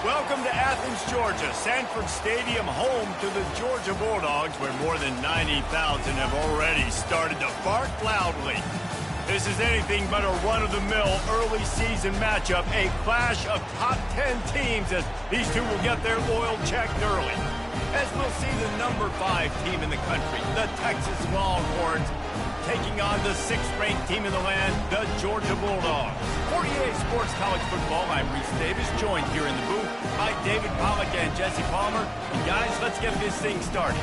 Welcome to Athens, Georgia, Sanford Stadium, home to the Georgia Bulldogs, where more than 90,000 have already started to bark loudly. This is anything but a run-of-the-mill early season matchup, a clash of top 10 teams as these two will get their oil checked early. As we'll see the number 5 team in the country, the Texas Longhorns, taking on the 6th-ranked team in the land, the Georgia Bulldogs. For EA Sports College Football, I'm Reese Davis, joined here in the booth by David Pollack and Jesse Palmer. And guys, let's get this thing started.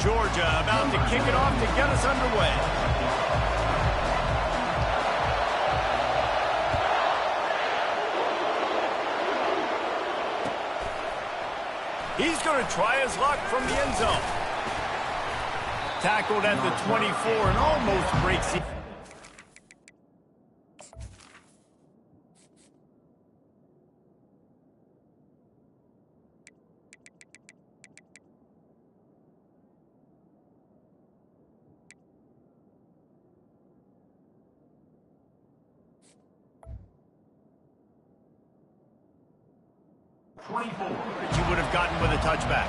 Georgia about to kick it off to get us underway. He's going to try his luck from the end zone. Tackled at the 24 and almost breaks it. That you would have gotten with a touchback.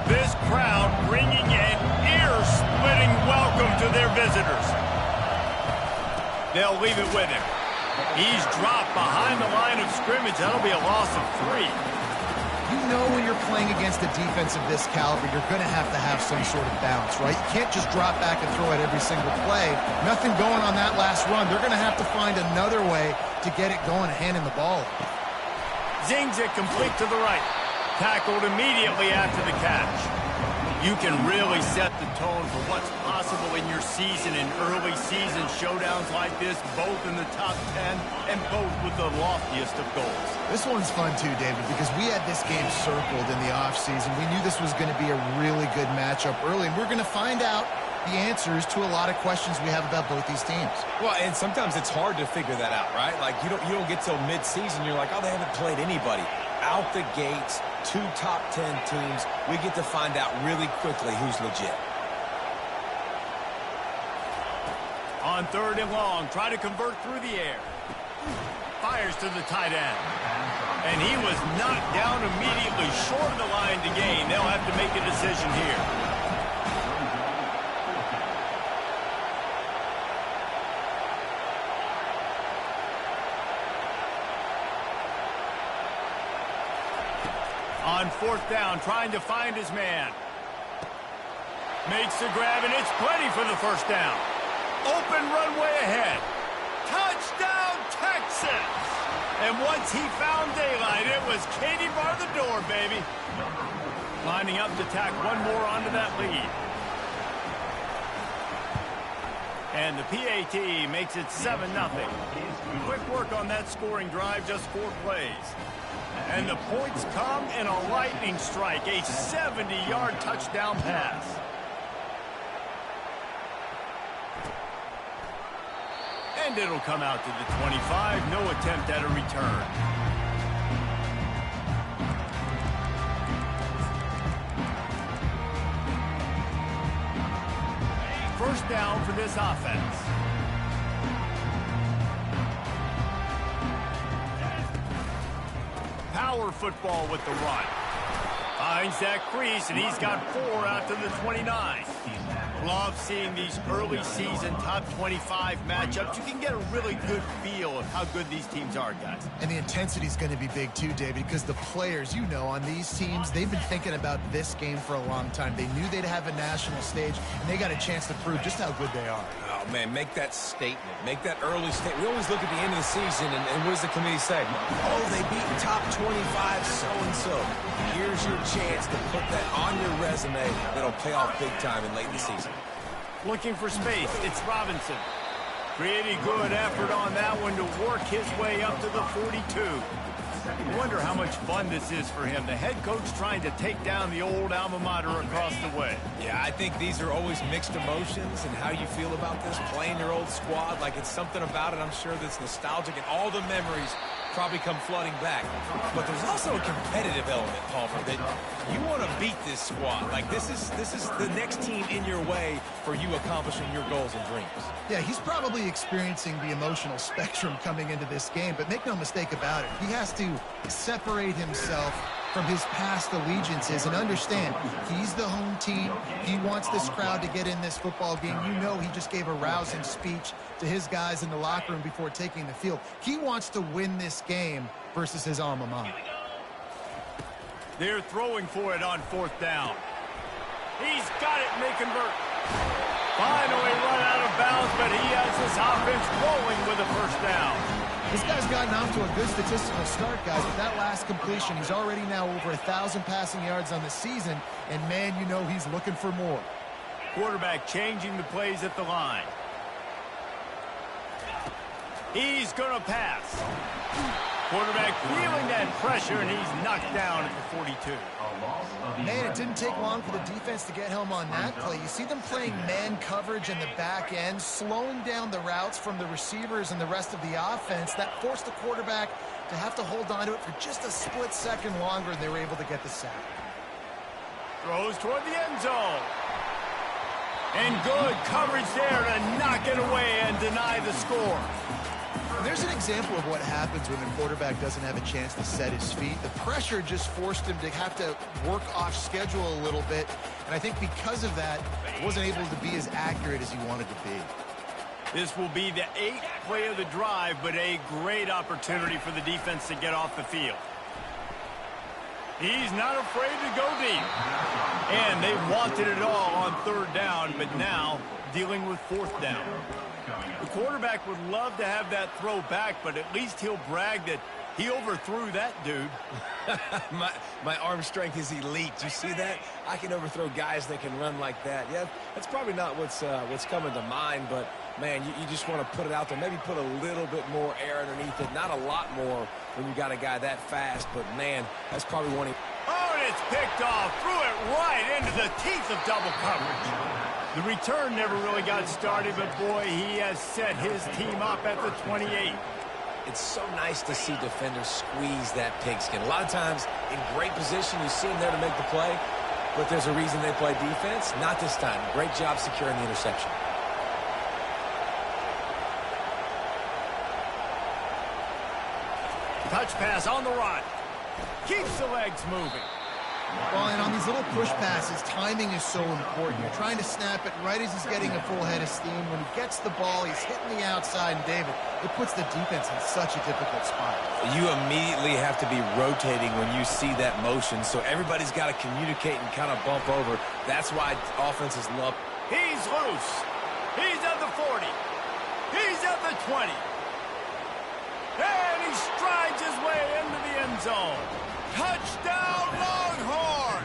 This crowd bringing an ear-splitting welcome to their visitors. They'll leave it with him. He's dropped behind the line of scrimmage. That'll be a loss of 3. You know when you're playing against a defense of this caliber, you're going to have some sort of balance, right? You can't just drop back and throw it every single play. Nothing going on that last run. They're going to have to find another way to get it going, handing the ball. Zings it complete to the right. Tackled immediately after the catch. You can really set the tone for what's possible in your season in early season showdowns like this, both in the top 10 and both with the loftiest of goals. This one's fun too, David, because we had this game circled in the offseason. We knew this was going to be a really good matchup early, and we're going to find out the answers to a lot of questions we have about both these teams. Well, and sometimes it's hard to figure that out, right? Like, you don't get till mid-season, you're like, oh, they haven't played anybody. Out the gates, 2 top 10 teams, we get to find out really quickly who's legit. On 3rd and long, try to convert through the air. Fires to the tight end. And he was knocked down immediately short of the line to gain. They'll have to make a decision here. On 4th down, trying to find his man. Makes the grab, and it's plenty for the first down. Open runway ahead. Touchdown, Texas! And once he found daylight, it was Katie bar the door, baby. Lining up to tack one more onto that lead. And the PAT makes it 7-0. Quick work on that scoring drive, just 4 plays. And the points come in a lightning strike, a 70-yard touchdown pass. And it'll come out to the 25, no attempt at a return. First down for this offense. Power football with the run. Finds that crease, and he's got 4 out to the 29. Love seeing these early season top 25 matchups. You can get a really good feel of how good these teams are, guys. And the intensity is going to be big too, David, because the players, you know, on these teams, they've been thinking about this game for a long time. They knew they'd have a national stage, and they got a chance to prove just how good they are. Oh, man, make that statement. Make that early statement. We always look at the end of the season, and what does the committee say? Oh, they beat top 25 so-and-so. Here's your chance to put that on your resume that'll pay off big time in late in the season. Looking for space, it's Robinson. Pretty good effort on that one to work his way up to the 42. I wonder how much fun this is for him. The head coach trying to take down the old alma mater across the way. Yeah, I think these are always mixed emotions and how you feel about this, playing your old squad. Like, it's something about it, I'm sure, that's nostalgic, and all the memories probably come flooding back. But there's also a competitive element, Palmer, that you want to beat this squad. Like, this is the next team in your way for you accomplishing your goals and dreams. Yeah, he's probably experiencing the emotional spectrum coming into this game, but make no mistake about it. He has to separate himself from his past allegiances and understand he's the home team. He wants this crowd to get in this football game. You know, he just gave a rousing speech to his guys in the locker room before taking the field. He wants to win this game versus his alma mater. They're throwing for it on 4th down. He's got it, may convert. Finally run out of bounds, but he has his offense rolling with a 1st down. This guy's gotten off to a good statistical start, guys, but that last completion, he's already now over 1,000 passing yards on the season, and man, you know he's looking for more. Quarterback changing the plays at the line. He's going to pass. Quarterback feeling that pressure, and he's knocked down at the 42. Man, it didn't take long for the defense to get home on that play. You see them playing man coverage in the back end, slowing down the routes from the receivers and the rest of the offense. That forced the quarterback to have to hold on to it for just a split second longer, and they were able to get the sack. Throws toward the end zone. And good coverage there to knock it away and deny the score. There's an example of what happens when the quarterback doesn't have a chance to set his feet. The pressure just forced him to have to work off schedule a little bit, and I think because of that, he wasn't able to be as accurate as he wanted to be. This will be the 8th play of the drive, but a great opportunity for the defense to get off the field. He's not afraid to go deep. And they wanted it all on 3rd down, but now dealing with 4th down. The quarterback would love to have that throw back, but at least he'll brag that he overthrew that dude. my arm strength is elite. You see that? I can overthrow guys that can run like that. Yeah, that's probably not what's coming to mind, but, man, you just want to put it out there. Maybe put a little bit more air underneath it. Not a lot more when you got a guy that fast, but, man, that's probably one. Oh, and it's picked off. Threw it right into the teeth of double coverage. The return never really got started, but, boy, he has set his team up at the 28. It's so nice to see defenders squeeze that pigskin. A lot of times, in great position, you see them there to make the play, but there's a reason they play defense. Not this time. Great job securing the interception. Touch pass on the run. Keeps the legs moving. Well, and on these little push passes, timing is so important. You're trying to snap it right as he's getting a full head of steam. When he gets the ball, he's hitting the outside, and David, it puts the defense in such a difficult spot. You immediately have to be rotating when you see that motion, so everybody's got to communicate and kind of bump over. That's why offenses love. He's loose. He's at the 40. He's at the 20. And he strides his way into the end zone. Touchdown, Longhorns!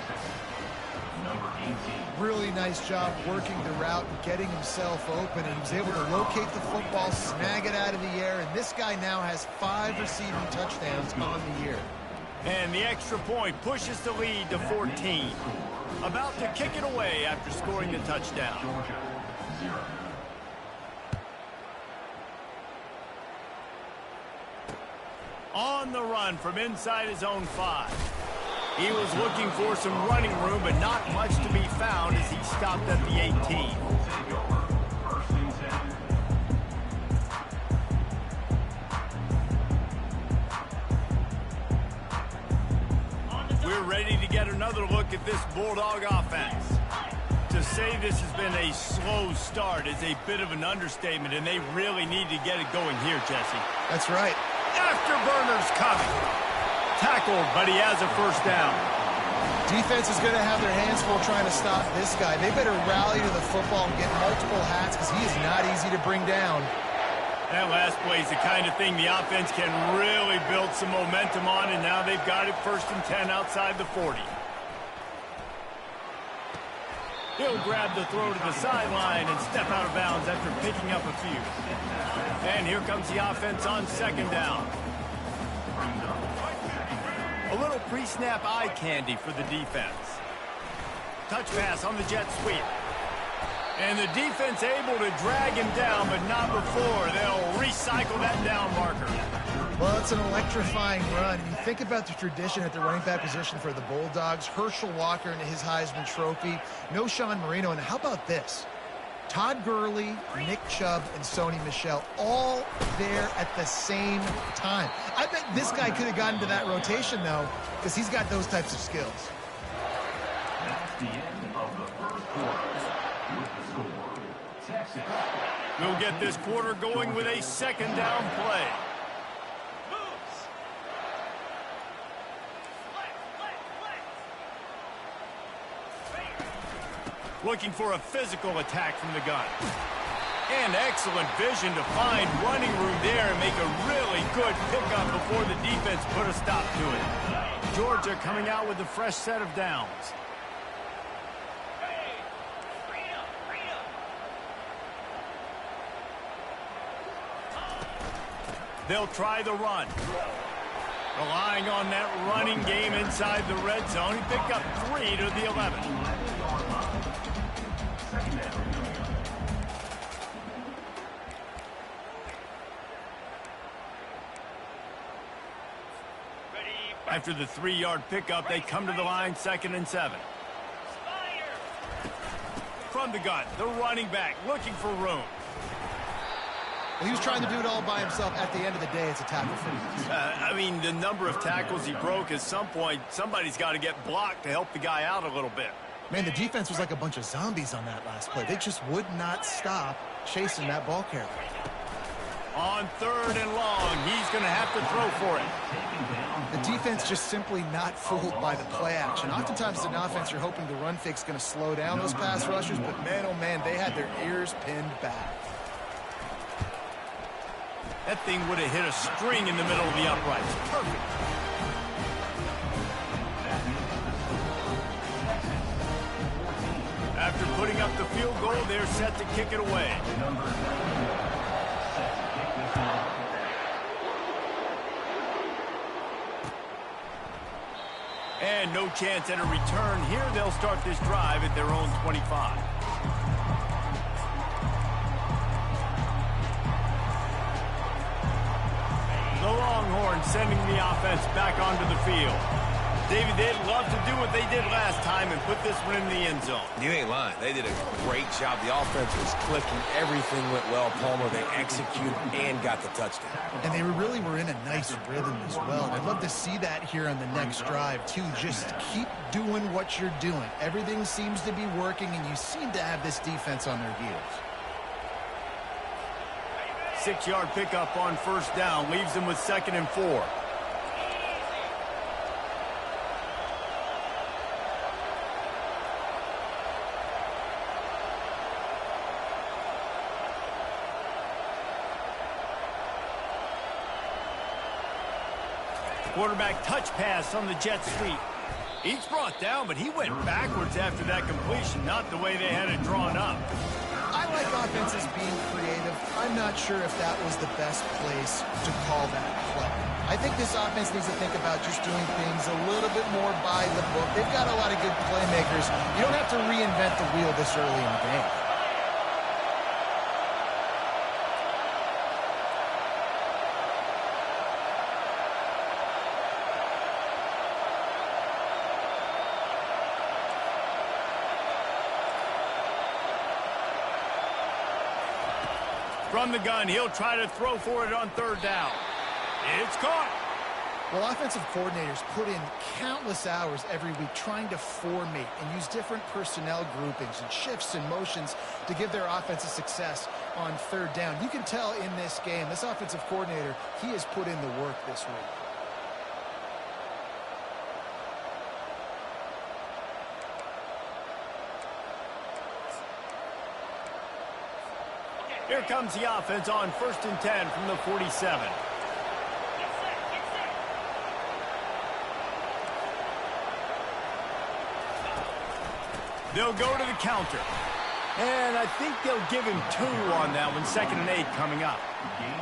Really nice job working the route and getting himself open, and he was able to locate the football, snag it out of the air, and this guy now has 5 receiving touchdowns on the year. And the extra point pushes the lead to 14. About to kick it away after scoring the touchdown. On the run from inside his own 5. He was looking for some running room, but not much to be found as he stopped at the 18. We're ready to get another look at this Bulldog offense. To say this has been a slow start is a bit of an understatement, and they really need to get it going here, Jesse. That's right. Afterburner's coming. Tackled, but he has a 1st down. Defense is going to have their hands full trying to stop this guy. They better rally to the football and get multiple hats because he is not easy to bring down. That last play is the kind of thing the offense can really build some momentum on, and now they've got it 1st and 10 outside the 40. He'll grab the throw to the sideline and step out of bounds after picking up a few. And here comes the offense on 2nd down. A little pre-snap eye candy for the defense. Touch pass on the jet sweep. And the defense able to drag him down, but not before. They'll recycle that down marker. Well, it's an electrifying run. You think about the tradition at the running back position for the Bulldogs. Herschel Walker into his Heisman Trophy. No Sean Marino. And how about this? Todd Gurley, Nick Chubb, and Sony Michel all there at the same time. I bet this guy could have gotten to that rotation, though, because he's got those types of skills. That's the end of the first quarter. With the score, Texas. We'll get this quarter going with a second down play. Looking for a physical attack from the gun. And excellent vision to find running room there and make a really good pickup before the defense put a stop to it. Georgia coming out with a fresh set of downs. They'll try the run. Relying on that running game inside the red zone. He picked up 3 to the 11. After the 3-yard pickup, they come to the line, 2nd and 7. From the gun, the running back looking for room. Well, he was trying to do it all by himself. At the end of the day, it's a tackle for him. I mean, the number of tackles he broke, at some point, somebody's got to get blocked to help the guy out a little bit. Man, the defense was like a bunch of zombies on that last play. They just would not stop chasing that ball carrier. On 3rd and long, he's going to have to throw for it. The defense just simply not fooled by the play action. Oftentimes, as an offense, you're hoping the run fake's going to slow down those pass rushers, but man, oh man, they had their ears pinned back. That thing would have hit a string in the middle of the uprights. Perfect. After putting up the field goal, they're set to kick it away. And no chance at a return here. They'll start this drive at their own 25. The Longhorns sending the offense back onto the field. David, they'd love to do what they did last time and put this one in the end zone. You ain't lying. They did a great job. The offense was clicking. Everything went well, Palmer. They executed and got the touchdown. And they really were in a nice rhythm as well. And I'd love to see that here on the next drive, too. Just keep doing what you're doing. Everything seems to be working, and you seem to have this defense on their heels. 6-yard pickup on 1st down. Leaves them with 2nd and 4. Quarterback touch pass on the jet sweep. He's brought down, but he went backwards after that completion, not the way they had it drawn up. I like offenses being creative. I'm not sure if that was the best place to call that play. I think this offense needs to think about just doing things a little bit more by the book. They've got a lot of good playmakers. You don't have to reinvent the wheel this early in the game. From the gun, he'll try to throw for it on 3rd down. It's caught. Well, offensive coordinators put in countless hours every week trying to formate and use different personnel groupings and shifts and motions to give their offensive success on 3rd down. You can tell in this game, this offensive coordinator, he has put in the work this week. Here comes the offense on 1st and 10 from the 47. They'll go to the counter. And I think they'll give him 2 on that one, 2nd and 8 coming up.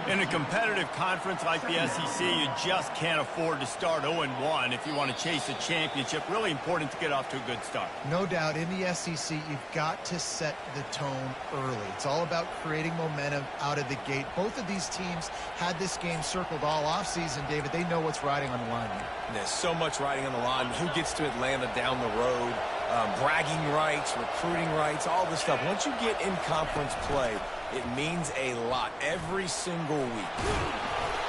In a competitive conference like the SEC, you just can't afford to start 0-1 if you want to chase a championship. Really important to get off to a good start. No doubt, in the SEC, you've got to set the tone early. It's all about creating momentum out of the gate. Both of these teams had this game circled all offseason, David. They know what's riding on the line here. There's so much riding on the line. Who gets to Atlanta down the road? Bragging rights, recruiting rights, all this stuff. Once you get in conference play, it means a lot every single week.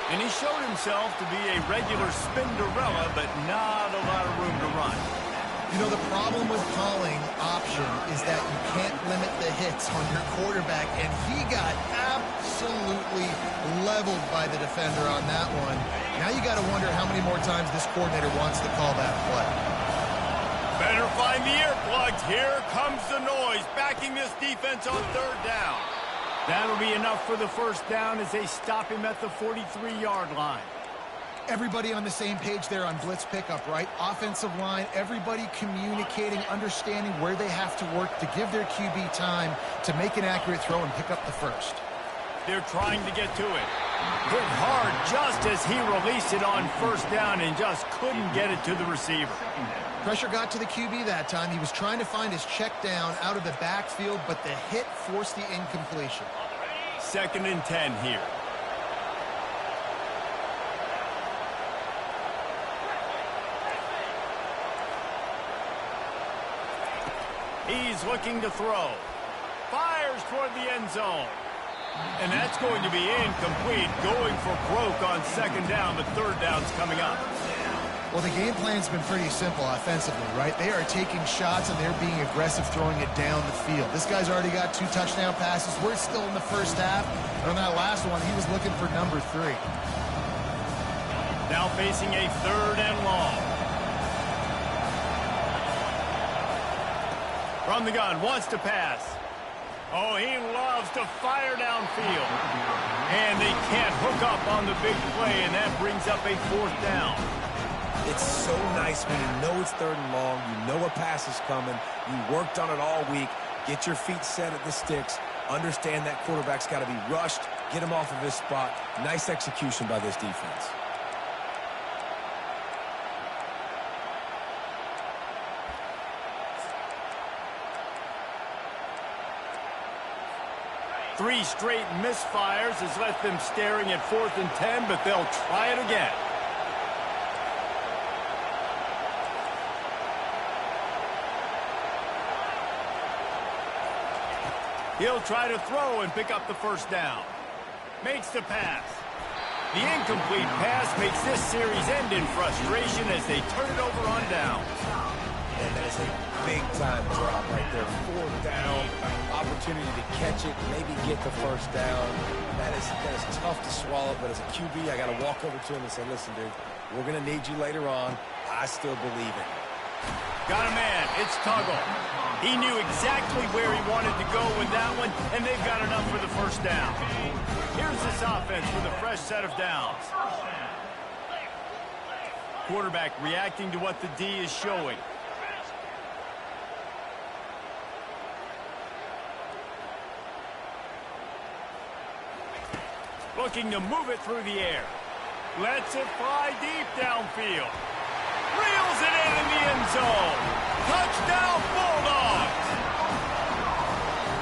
And he showed himself to be a regular Spinderella, but not a lot of room to run. You know, the problem with calling option is that you can't limit the hits on your quarterback, and he got absolutely leveled by the defender on that one. Now you got to wonder how many more times this coordinator wants to call that play. Better find the earplugs. Here comes the noise, backing this defense on 3rd down. That'll be enough for the 1st down as they stop him at the 43-yard line. Everybody on the same page there on blitz pickup, right? Offensive line, everybody communicating, understanding where they have to work to give their QB time to make an accurate throw and pick up the 1st. They're trying to get to it. Hit hard just as he released it on 1st down and just couldn't get it to the receiver. Pressure got to the QB that time. He was trying to find his check down out of the backfield, but the hit forced the incompletion. 2nd and 10 here. He's looking to throw. Fires toward the end zone. And that's going to be incomplete, going for broke on 2nd down, but 3rd down's coming up. Well, the game plan's been pretty simple offensively, right? They are taking shots, and they're being aggressive throwing it down the field. This guy's already got 2 touchdown passes. We're still in the 1st half. And on that last one, he was looking for number 3. Now facing a 3rd and long. From the gun, wants to pass. Oh, he loves to fire downfield. And they can't hook up on the big play, and that brings up a 4th down. It's so nice when you know it's 3rd and long, you know a pass is coming, you worked on it all week, get your feet set at the sticks, understand that quarterback's got to be rushed, get him off of his spot. Nice execution by this defense. Three straight misfires has left them staring at 4th and 10, but they'll try it again. He'll try to throw and pick up the 1st down. Makes the pass. The incomplete pass makes this series end in frustration as they turn it over on down. And that is a big-time drop right there. 4th down, opportunity to catch it, maybe get the 1st down. That is tough to swallow, but as a QB, I got to walk over to him and say, listen, dude, we're going to need you later on. I still believe it. Got a man. It's Tuggle. He knew exactly where he wanted to go with that one, and they've got enough for the 1st down. Here's this offense with a fresh set of downs. Quarterback reacting to what the D is showing. Looking to move it through the air. Lets it fly deep downfield. Reels it in the end zone. Touchdown, Bulldogs!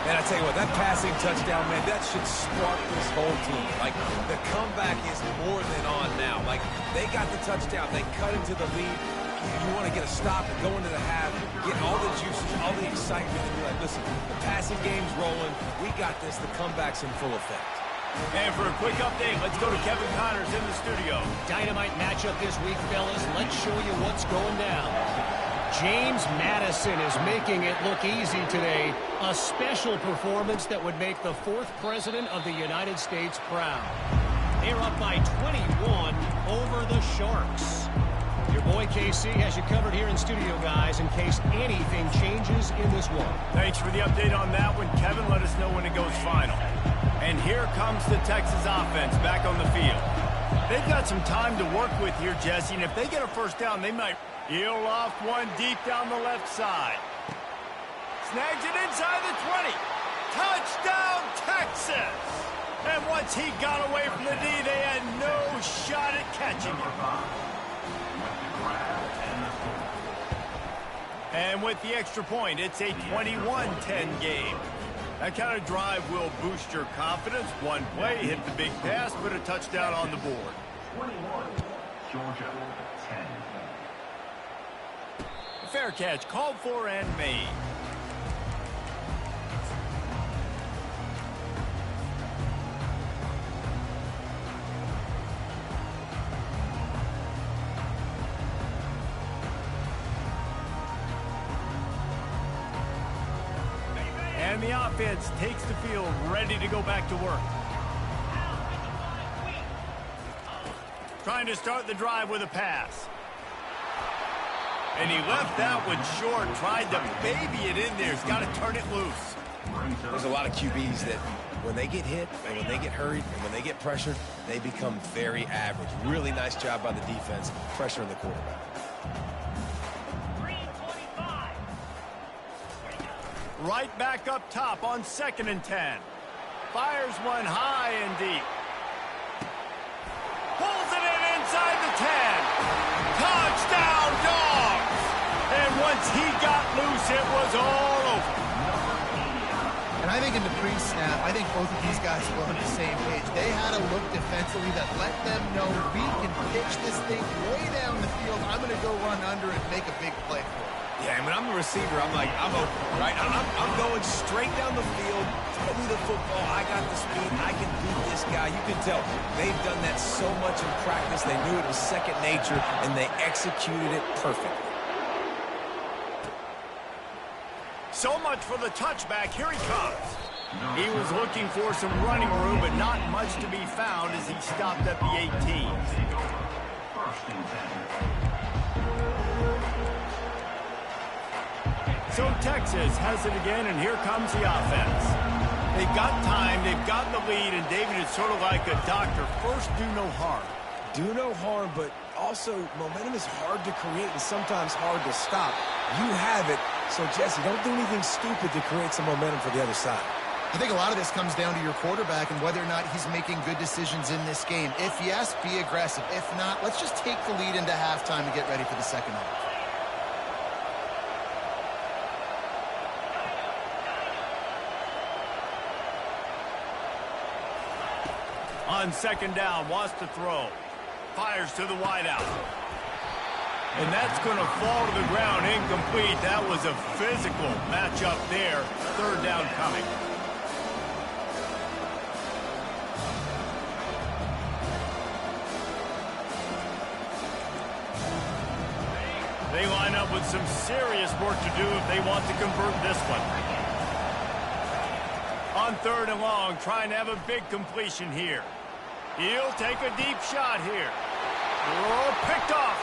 Man, I tell you what, that passing touchdown, man, that should spark this whole team. Like, the comeback is more than on now. Like, they got the touchdown. They cut into the lead. You want to get a stop and go into the half, get all the juices, all the excitement, and be like, listen, the passing game's rolling. We got this. The comeback's in full effect. And for a quick update, let's go to Kevin Connors in the studio. Dynamite matchup this week, fellas. Let's show you what's going down. James Madison is making it look easy today. A special performance that would make the 4th president of the United States proud. They're up by 21 over the Sharks. Your boy KC has you covered here in studio, guys, in case anything changes in this one. Thanks for the update on that one, Kevin. Let us know when it goes final. And here comes the Texas offense back on the field. They've got some time to work with here, Jesse, and if they get a 1st down, they might heel off one deep down the left side. Snags it inside the 20. Touchdown, Texas! And once he got away from the D, they had no shot at catching him. And with the extra point, it's a 21-10 game. That kind of drive will boost your confidence. One play, hit the big pass, put a touchdown on the board. 21, Georgia, 10. Fair catch, called for and made. And the offense takes the field, ready to go back to work. Trying to start the drive with a pass. And he left that one short, tried to baby it in there. He's got to turn it loose. There's a lot of QBs that when they get hit and when they get hurried and when they get pressured, they become very average. Really nice job by the defense, pressuring the quarterback. Right back up top on 2nd and 10. Fires one high and deep. Pulls it in inside the 10. Touchdown, Dogs! And once he got loose, it was all over. And I think in the pre-snap, I think both of these guys were on the same page. They had a look defensively that let them know we can pitch this thing way down the field. I'm going to go run under and make a big play for it. Yeah, and when I'm the receiver, I'm like, I'm open, right? I'm going straight down the field. Throw me the football. I got the speed. I can beat this guy. You can tell they've done that so much in practice. They knew it was second nature, and they executed it perfectly. So much for the touchback. Here he comes. He was looking for some running room, but not much to be found as he stopped at the 18. First and 10. So Texas has it again, and here comes the offense. They've got time, they've got the lead, and David is sort of like a doctor. First, do no harm. Do no harm, but also momentum is hard to create and sometimes hard to stop. You have it, so Jesse, don't do anything stupid to create some momentum for the other side. I think a lot of this comes down to your quarterback and whether or not he's making good decisions in this game. If yes, be aggressive. If not, let's just take the lead into halftime and get ready for the second half. On 2nd down, wants to throw. Fires to the wideout. And that's going to fall to the ground incomplete. That was a physical matchup there. 3rd down coming. They line up with some serious work to do if they want to convert this one. On 3rd and long, trying to have a big completion here. He'll take a deep shot here. Oh, picked off.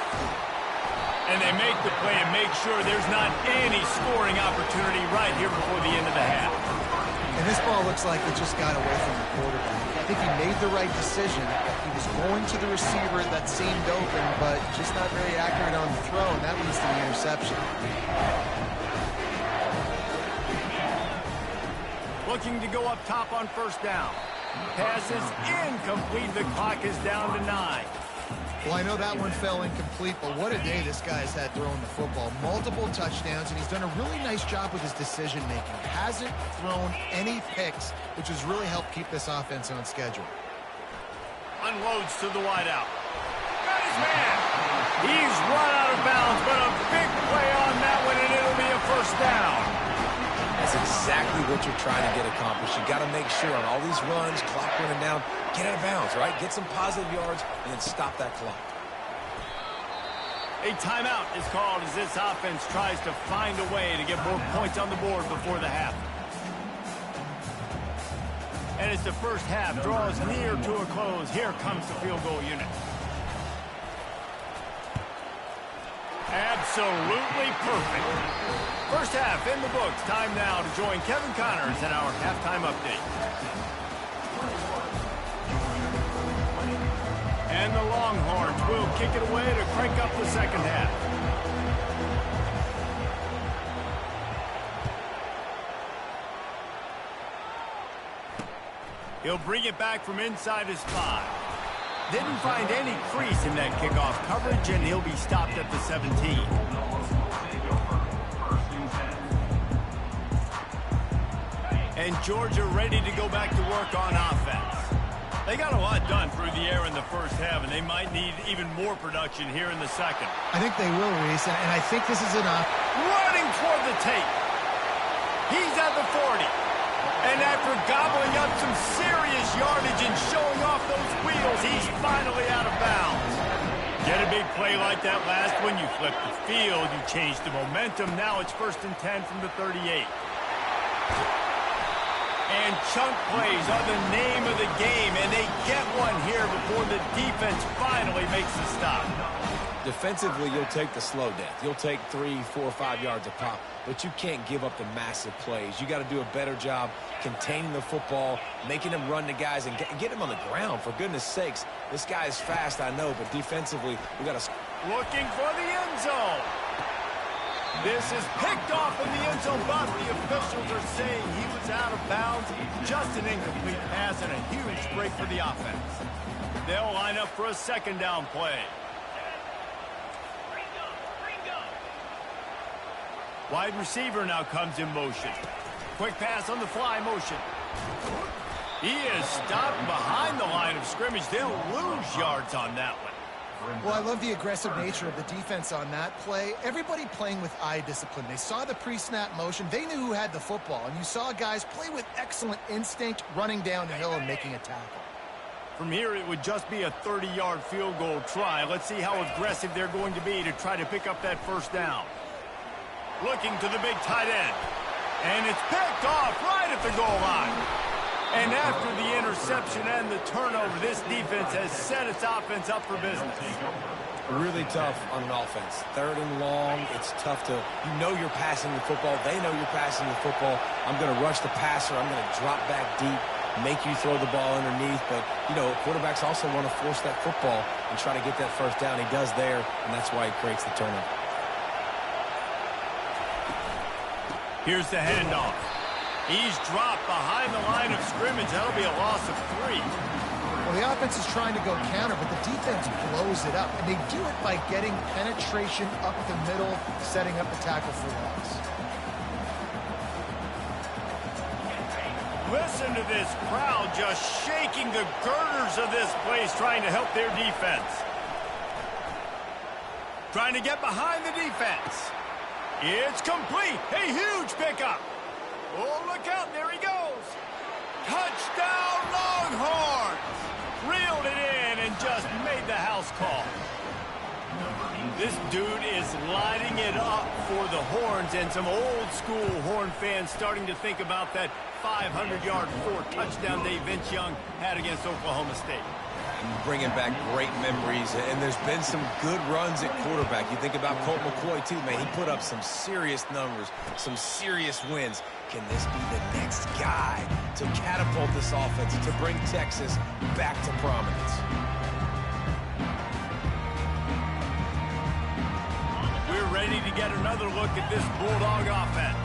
And they make the play and make sure there's not any scoring opportunity right here before the end of the half. And this ball looks like it just got away from the quarterback. I think he made the right decision. He was going to the receiver that seemed open, but just not very accurate on the throw, and that leads to the interception. Looking to go up top on 1st down. Pass is incomplete. The clock is down to 9. Well, I know that one fell incomplete, but what a day this guy's had throwing the football. Multiple touchdowns, and he's done a really nice job with his decision-making. Hasn't thrown any picks, which has really helped keep this offense on schedule. Unloads to the wideout. Got his man. He's run out of bounds, but a big play on that one, and it'll be a 1st down. That's exactly what you're trying to get accomplished. You got to make sure on all these runs, clock running down, get out of bounds, right? Get some positive yards and then stop that clock. A timeout is called as this offense tries to find a way to get more points on the board before the half. And as the first half draws near to a close, here comes the field goal unit. Absolutely perfect. First half in the books. Time now to join Kevin Connors in our halftime update. And the Longhorns will kick it away to crank up the second half. He'll bring it back from inside his 5. Didn't find any crease in that kickoff coverage, and he'll be stopped at the 17. And Georgia ready to go back to work on offense. They got a lot done through the air in the first half, and they might need even more production here in the second. I think they will, Reese, and I think this is enough. Running toward the tape. He's at the 40. And after gobbling up some serious yardage and showing off those wheels, he's finally out of bounds. Get a big play like that last one, you flip the field, you change the momentum. Now it's 1st and 10 from the 38. And chunk plays are the name of the game, and they get one here before the defense finally makes the stop. Defensively, you'll take the slow death. You'll take 3, 4, 5 yards a pop, but you can't give up the massive plays. You got to do a better job containing the football, making them run to guys, and get them on the ground, for goodness sakes. This guy is fast, I know, but defensively, we got to... Looking for the end zone. This is picked off in the end zone, but the officials are saying he was out of bounds. Just an incomplete pass and a huge break for the offense. They'll line up for a 2nd down play. Wide receiver now comes in motion. Quick pass on the fly motion. He is stopped behind the line of scrimmage. They'll lose yards on that one. Well, I love the aggressive nature of the defense on that play. Everybody playing with eye discipline. They saw the pre-snap motion. They knew who had the football. And you saw guys play with excellent instinct, running down the hill and making a tackle. From here, it would just be a 30-yard field goal try. Let's see how aggressive they're going to be to try to pick up that 1st down. Looking to the big tight end. And it's picked off right at the goal line. And after the interception and the turnover, this defense has set its offense up for business. Really tough on an offense. 3rd and long, it's tough to... You know you're passing the football. They know you're passing the football. I'm going to rush the passer. I'm going to drop back deep, make you throw the ball underneath. But, you know, quarterbacks also want to force that football and try to get that 1st down. He does there, and that's why he creates the turnover. Here's the handoff. He's dropped behind the line of scrimmage. That'll be a loss of 3. Well, the offense is trying to go counter, but the defense blows it up. And they do it by getting penetration up the middle, setting up the tackle for loss. Listen to this crowd just shaking the girders of this place, trying to help their defense. Trying to get behind the defense. It's complete. A huge pickup. Oh, look out. There he goes. Touchdown, Longhorns. Reeled it in and just made the house call. This dude is lighting it up for the Horns, and some old-school Horn fans starting to think about that 500-yard 4-touchdown day Vince Young had against Oklahoma State. Bringing back great memories, and there's been some good runs at quarterback. You think about Colt McCoy, too, man. He put up some serious numbers, some serious wins. Can this be the next guy to catapult this offense, to bring Texas back to prominence? We're ready to get another look at this Bulldog offense.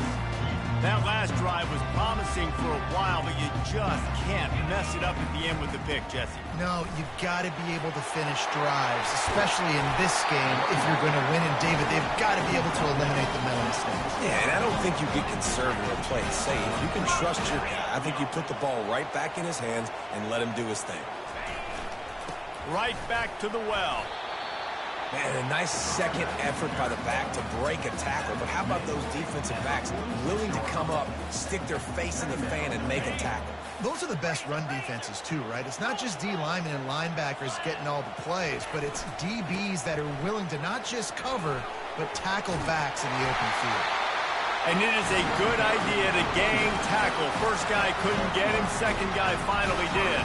That last drive was promising for a while, but you just can't mess it up at the end with the pick, Jesse. No, you've got to be able to finish drives, especially in this game. If you're going to win, and David, they've got to be able to eliminate the mental mistakes. Yeah, and I don't think you get conservative or play it safe. You can trust your guy. I think you put the ball right back in his hands and let him do his thing. Right back to the well. Man, a nice second effort by the back to break a tackle. But how about those defensive backs willing to come up, stick their face in the fan, and make a tackle? Those are the best run defenses, too, right? It's not just D linemen and linebackers getting all the plays, but it's DBs that are willing to not just cover, but tackle backs in the open field. And it is a good idea to gang tackle. First guy couldn't get him, second guy finally did.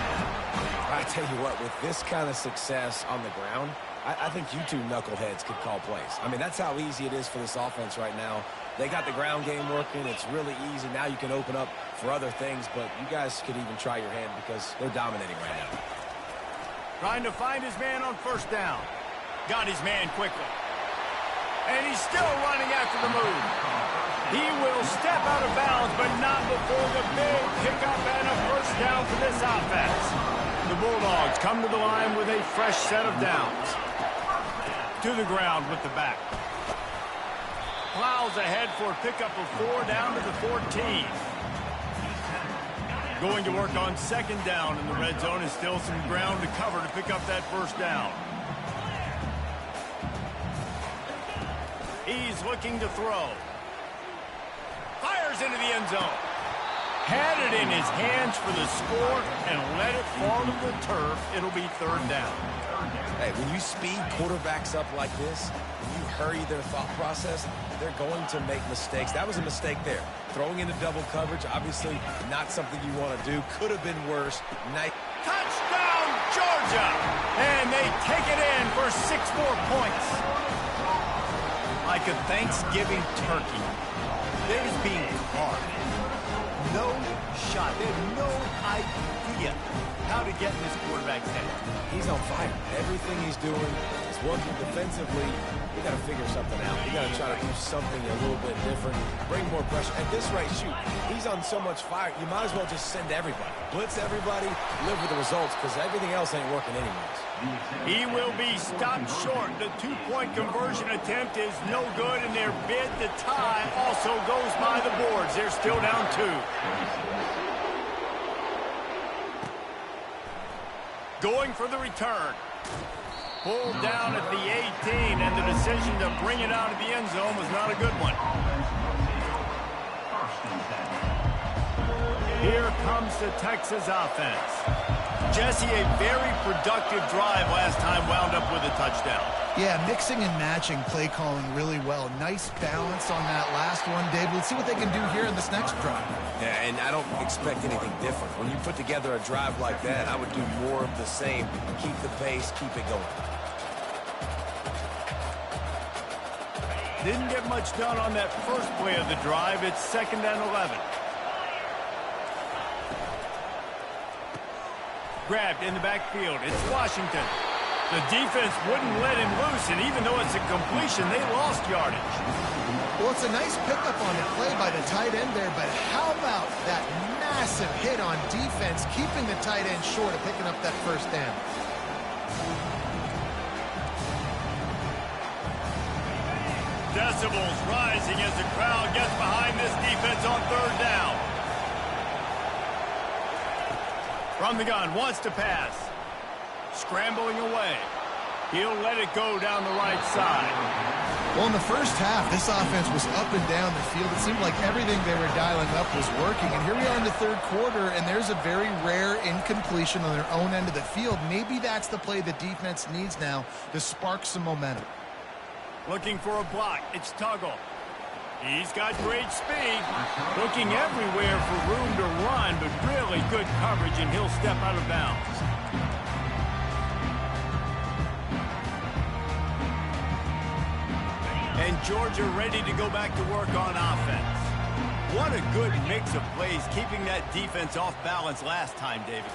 I tell you what, with this kind of success on the ground, I think you two knuckleheads could call plays. I mean, that's how easy it is for this offense right now. They got the ground game working. It's really easy. Now you can open up for other things, but you guys could even try your hand because they're dominating right now. Trying to find his man on 1st down. Got his man quickly. And he's still running after the move. He will step out of bounds, but not before the big pickup and a first down for this offense. The Bulldogs come to the line with a fresh set of downs. To the ground with the back. Plows ahead for a pickup of 4 down to the 14. Going to work on second down in the red zone is still some ground to cover to pick up that first down. He's looking to throw. Fires into the end zone. Had it in his hands for the score and let it fall to the turf. It'll be third down. Hey, when you speed quarterbacks up like this, when you hurry their thought process, they're going to make mistakes. That was a mistake there. Throwing into double coverage, obviously not something you want to do. Could have been worse. Touchdown, Georgia! And they take it in for 6 more points. Like a Thanksgiving turkey. They're just being carved. No shot. They have no idea how to get in this quarterback's head. He's on fire. Everything he's doing is working defensively. You got to figure something out. You got to try to do something a little bit different. Bring more pressure. At this rate, shoot, he's on so much fire, you might as well just send everybody. Blitz everybody, live with the results, because everything else ain't working anyways. He will be stopped short. The 2-point conversion attempt is no good, and their bid to tie also goes by the boards. They're still down 2. Going for the return. Pulled down at the 18, and the decision to bring it out of the end zone was not a good one. Here comes the Texas offense. Jesse, a very productive drive last time, wound up with a touchdown. Yeah, mixing and matching play calling really well. Nice balance on that last one, Dave. Let's see what they can do here in this next drive. Yeah, and I don't expect anything different. When you put together a drive like that, I would do more of the same. Keep the pace, keep it going. Didn't get much done on that first play of the drive. It's 2nd and 11. Grabbed in the backfield. It's Washington. The defense wouldn't let him loose, and even though it's a completion, they lost yardage. Well, it's a nice pickup on the play by the tight end there, but how about that massive hit on defense, keeping the tight end short of picking up that first down? Decibels rising as the crowd gets behind this defense on 3rd down. From the gun, wants to pass. Scrambling away. He'll let it go down the right side. Well, in the first half, this offense was up and down the field. It seemed like everything they were dialing up was working. And here we are in the 3rd quarter, and there's a very rare incompletion on their own end of the field. Maybe that's the play the defense needs now to spark some momentum. Looking for a block. It's Tuggle. He's got great speed. Looking everywhere for room to run, but really good coverage, and he'll step out of bounds. And Georgia ready to go back to work on offense. What a good mix of plays, keeping that defense off balance last time, David.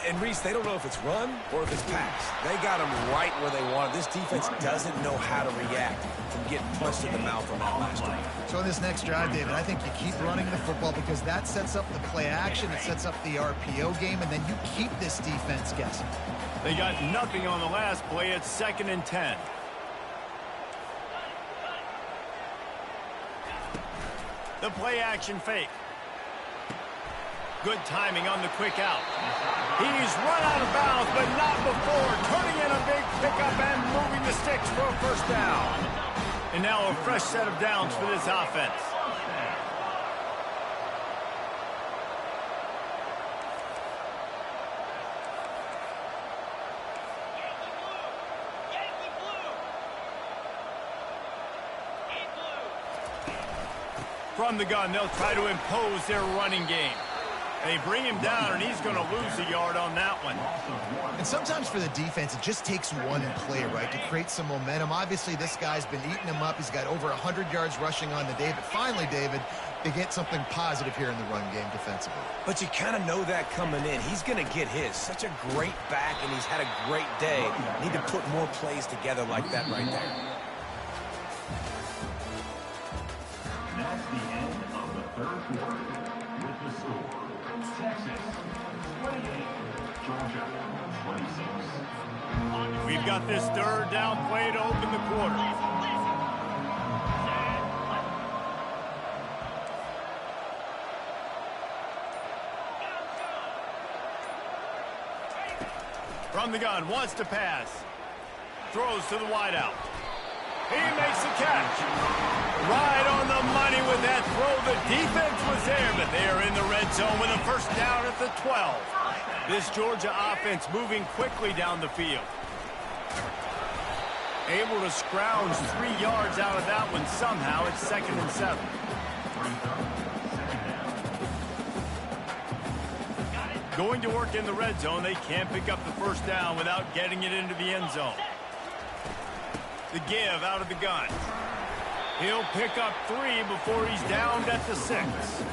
And Reese, they don't know if it's run or if it's pass. They got them right where they want it. This defense doesn't know how to react from getting punched in the mouth on that last drive. So in this next drive, David, I think you keep running the football because that sets up the play action, it sets up the RPO game, and then you keep this defense guessing. They got nothing on the last play. It's 2nd and 10. The play action fake. Good timing on the quick out. He's run out of bounds, but not before turning in a big pickup and moving the sticks for a first down. And now a fresh set of downs for this offense. From the gun, they'll try to impose their running game. They bring him down, and he's going to lose a yard on that one. And sometimes for the defense, it just takes one play, right, to create some momentum. Obviously, this guy's been eating him up. He's got over 100 yards rushing on the day. But finally, David, they get something positive here in the run game defensively. But you kind of know that coming in. He's going to get his. Such a great back, and he's had a great day. Need to put more plays together like that right there. That's the end of the third quarter. With the score, Texas 28, Georgia 26. We've got this third down play to open the quarter. From the gun, wants to pass. Throws to the wideout. He makes the catch. Right on the money with that throw. The defense was there, but they are in the red zone with a first down at the 12. This Georgia offense moving quickly down the field. Able to scrounge 3 yards out of that one somehow. It's 2nd and 7. Going to work in the red zone. They can't pick up the first down without getting it into the end zone. The give out of the gun. He'll pick up 3 before he's downed at the 6.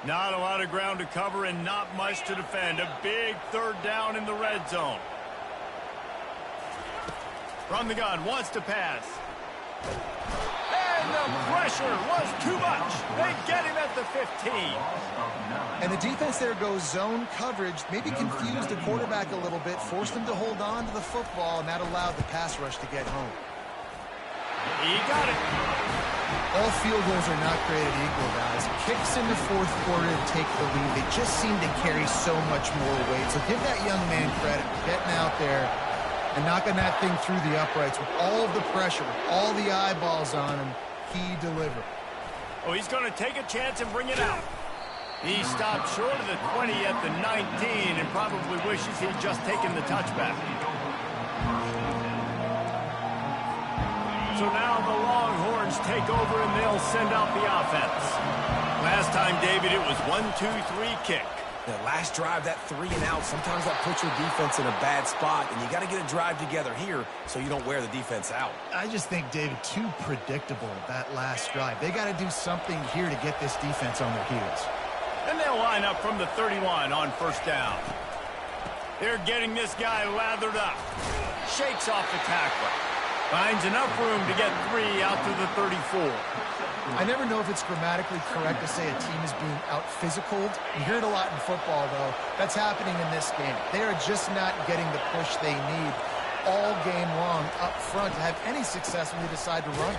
Not a lot of ground to cover and not much to defend. A big third down in the red zone. From the gun, wants to pass. And the pressure was too much. They get him at the 15. And the defense there goes zone coverage, maybe confused the quarterback a little bit, forced him to hold on to the football, and that allowed the pass rush to get home. He got it. All field goals are not created equal, guys. Kicks in the fourth quarter to take the lead. They just seem to carry so much more weight. So give that young man credit for getting out there and knocking that thing through the uprights with all of the pressure, with all the eyeballs on him. He delivered. Oh, he's going to take a chance and bring it out. He stopped short of the 20 at the 19 and probably wishes he'd just taken the touchback. So now the Longhorns take over and they'll send out the offense. Last time, David, it was 1-2-3 kick. The last drive, that 3 and out, sometimes that puts your defense in a bad spot, and you got to get a drive together here so you don't wear the defense out. I just think, David, too predictable that last drive. They got to do something here to get this defense on their heels. And they'll line up from the 31 on first down. They're getting this guy lathered up. Shakes off the tackler. Finds enough room to get 3 out to the 34. I never know if it's grammatically correct to say a team is being out-physicaled. You hear it a lot in football, though. That's happening in this game. They are just not getting the push they need all game long up front to have any success when they decide to run.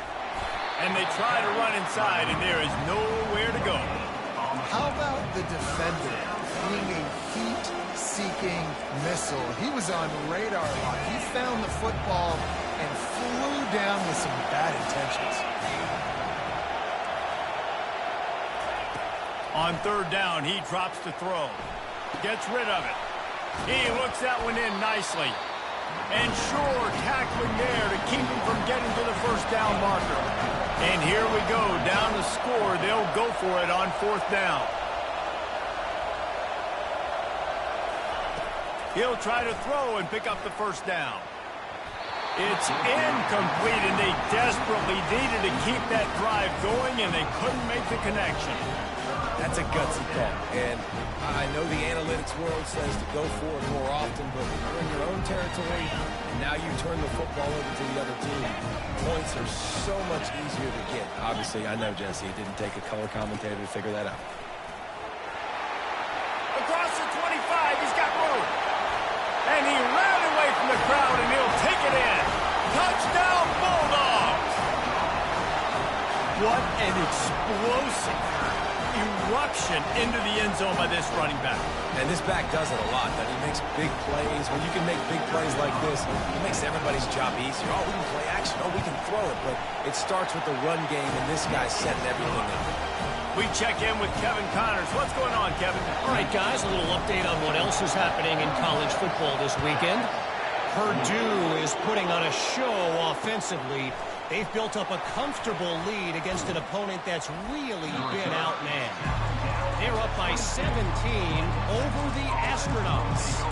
And they try to run inside, and there is nowhere to go. How about the defender being a heat-seeking missile? He was on radar lock. He found the football and flew down with some bad intentions. On third down, he drops the throw. Gets rid of it. He looks that one in nicely. And sure, tackling there to keep him from getting to the first down marker. And here we go, down to score. They'll go for it on fourth down. He'll try to throw and pick up the first down. It's incomplete, and they desperately needed to keep that drive going, and they couldn't make the connection. That's a gutsy call. And I know the analytics world says to go for it more often, but you're in your own territory, and now you turn the football over to the other team. Points are so much easier to get. Obviously, I know, Jesse, it didn't take a color commentator to figure that out. Across the 25, he's got room. And he ran away from the crowd, and he'll take it in. Touchdown, Bulldogs! What an explosive eruption into the end zone by this running back. And this back does it a lot. That he makes big plays. When you can make big plays like this, it makes everybody's job easier. Oh, we can play action. Oh, we can throw it. But it starts with the run game, and this guy's setting everything up. We check in with Kevin Connors. What's going on, Kevin? All right, guys, a little update on what else is happening in college football this weekend. Purdue is putting on a show offensively. They've built up a comfortable lead against an opponent that's really been outmanned. They're up by 17 over the Astronauts.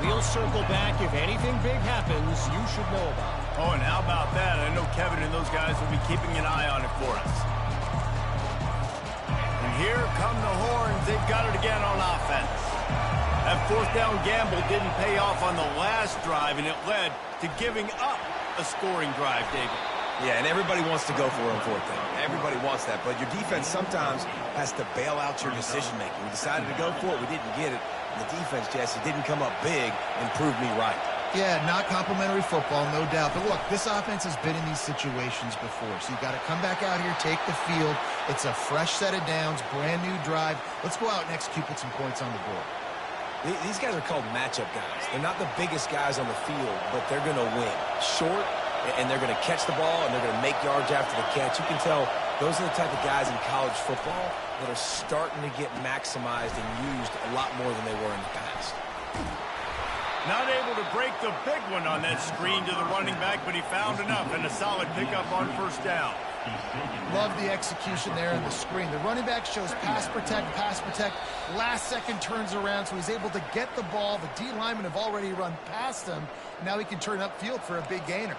We'll circle back. If anything big happens, you should know about it. Oh, and how about that? I know Kevin and those guys will be keeping an eye on it for us. And here come the Horns. They've got it again on offense. That fourth down gamble didn't pay off on the last drive, and it led to giving up a scoring drive, David. Yeah, and everybody wants to go for it on fourth down. Everybody wants that, but your defense sometimes has to bail out your decision-making. We decided to go for it. We didn't get it. And the defense, Jesse, didn't come up big and prove me right. Yeah, not complimentary football, no doubt. But look, this offense has been in these situations before. So you got to come back out here, take the field. It's a fresh set of downs, brand new drive. Let's go out and execute, put some points on the board. These guys are called matchup guys. They're not the biggest guys on the field, but they're going to win. Short, and they're going to catch the ball, and they're going to make yards after the catch. You can tell those are the type of guys in college football that are starting to get maximized and used a lot more than they were in the past. Not able to break the big one on that screen to the running back, but he found enough and a solid pickup on first down. Love the execution there in the screen. The running back shows pass protect, last second turns around, so he's able to get the ball. The D linemen have already run past him. Now he can turn upfield for a big gainer.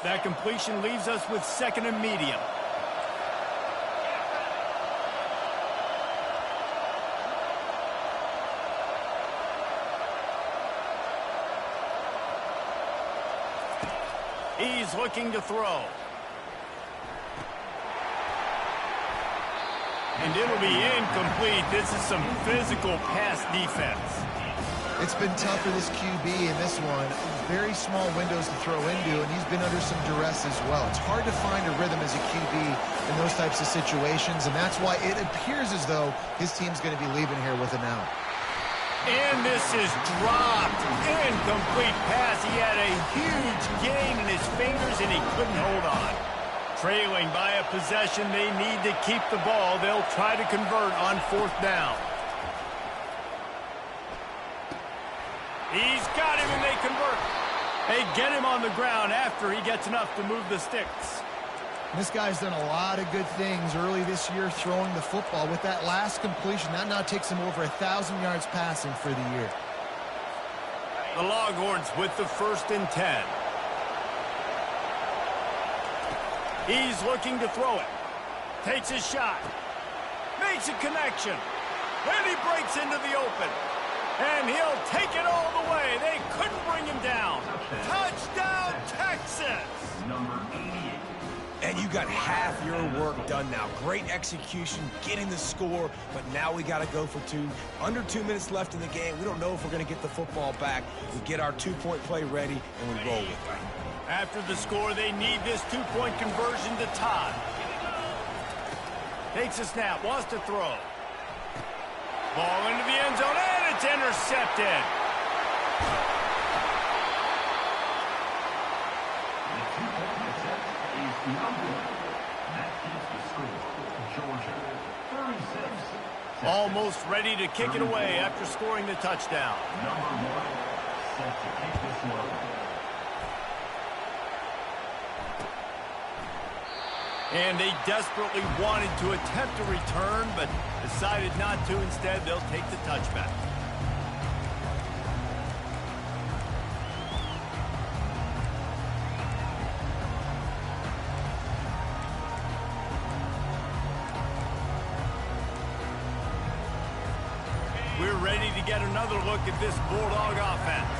That completion leaves us with second and medium. He's looking to throw. And it'll be incomplete. This is some physical pass defense. It's been tough for this QB in this one. Very small windows to throw into, and he's been under some duress as well. It's hard to find a rhythm as a QB in those types of situations, and that's why it appears as though his team's going to be leaving here with an out. And this is dropped. Incomplete pass. He had a huge gain in his fingers, and he couldn't hold on. Trailing by a possession, they need to keep the ball. They'll try to convert on fourth down. He's got him, and they convert. They get him on the ground after he gets enough to move the sticks. This guy's done a lot of good things early this year throwing the football. With that last completion, that now takes him over 1,000 yards passing for the year. The Longhorns with the 1st and 10. He's looking to throw it. Takes his shot. Makes a connection. Then he breaks into the open. And he'll take it all the way. They couldn't bring him down. Touchdown, Texas! Number 88. And you got half your work done now. Great execution, getting the score, but now we got to go for two. Under 2 minutes left in the game. We don't know if we're going to get the football back. We get our two-point play ready, and we roll with it. After the score, they need this two-point conversion to tie. Takes a snap, wants to throw. Ball into the end zone, and it's intercepted. The two-point attempt is number. That is the score. Georgia, 36. Almost ready to kick it away after scoring the touchdown. Number 1, set to kick this one. And they desperately wanted to attempt a return, but decided not to. Instead, they'll take the touchback. We're ready to get another look at this Bulldog offense.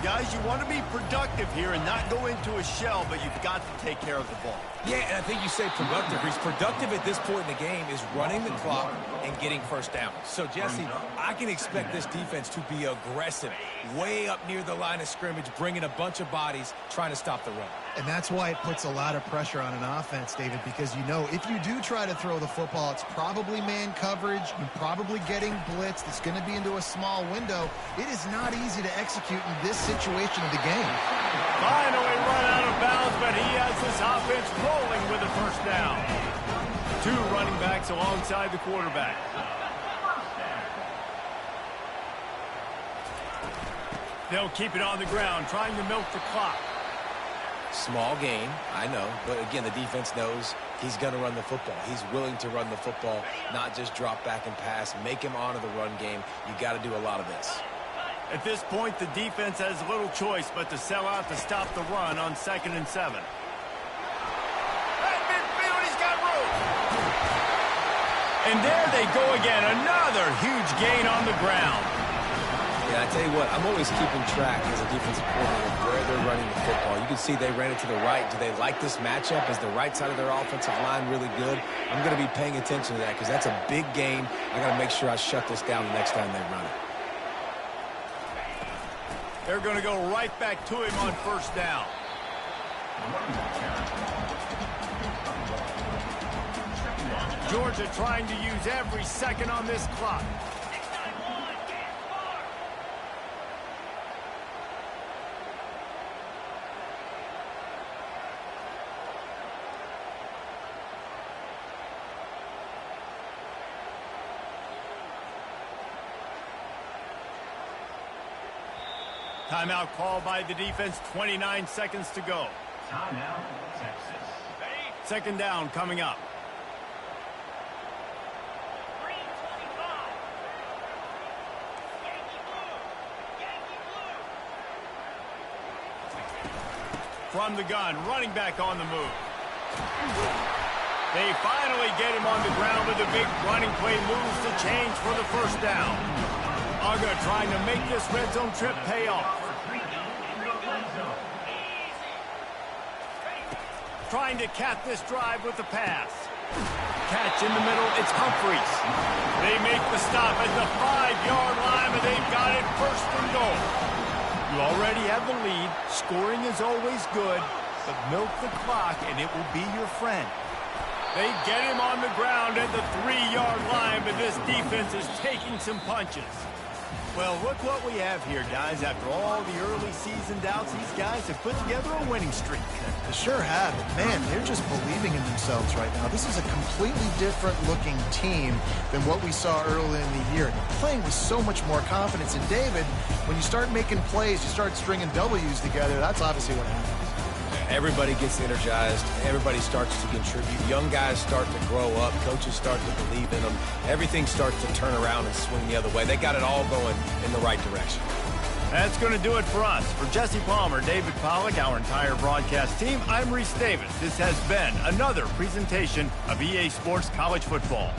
Guys, you want to be productive here and not go into a shell, but you've got to take care of the ball. Yeah, and I think you say productive. He's productive at this point in the game is running the clock and getting first down. So, Jesse, I can expect this defense to be aggressive, way up near the line of scrimmage, bringing a bunch of bodies, trying to stop the run. And that's why it puts a lot of pressure on an offense, David, because you know if you do try to throw the football, it's probably man coverage. You're probably getting blitzed. It's going to be into a small window. It is not easy to execute in this situation of the game. Finally run out of bounds, but he has this offense rolling with a first down. Two running backs alongside the quarterback. They'll keep it on the ground, trying to milk the clock. Small gain, I know, but again, the defense knows he's going to run the football. He's willing to run the football, not just drop back and pass, make him honor the run game. You got to do a lot of this. At this point, the defense has little choice but to sell out to stop the run on 2nd and 7. At And there they go again. Another huge gain on the ground. Yeah, I tell you what, I'm always keeping track as a defensive coordinator of where they're running the football. You can see they ran it to the right. Do they like this matchup? Is the right side of their offensive line really good? I'm going to be paying attention to that because that's a big gain. I got to make sure I shut this down the next time they run it. They're going to go right back to him on first down. Georgia trying to use every second on this clock. Timeout called by the defense, 29 seconds to go. Timeout, Texas. Second down coming up. From the gun, running back on the move. They finally get him on the ground with a big running play moves to change for the first down. Uga trying to make this red zone trip pay off. Trying to cap this drive with the pass. Catch in the middle, it's Humphreys. They make the stop at the 5-yard line, and they've got it first and goal. You already have the lead. Scoring is always good, but milk the clock, and it will be your friend. They get him on the ground at the 3-yard line, but this defense is taking some punches. Well, look what we have here, guys. After all the early season doubts, these guys have put together a winning streak. They sure have. Man, they're just believing in themselves right now. This is a completely different looking team than what we saw early in the year. They're playing with so much more confidence. And David, when you start making plays, you start stringing W's together, that's obviously what happens. Everybody gets energized. Everybody starts to contribute. Young guys start to grow up. Coaches start to believe in them. Everything starts to turn around and swing the other way. They got it all going in the right direction. That's going to do it for us. For Jesse Palmer, David Pollack, our entire broadcast team, I'm Reese Davis. This has been another presentation of EA Sports College Football.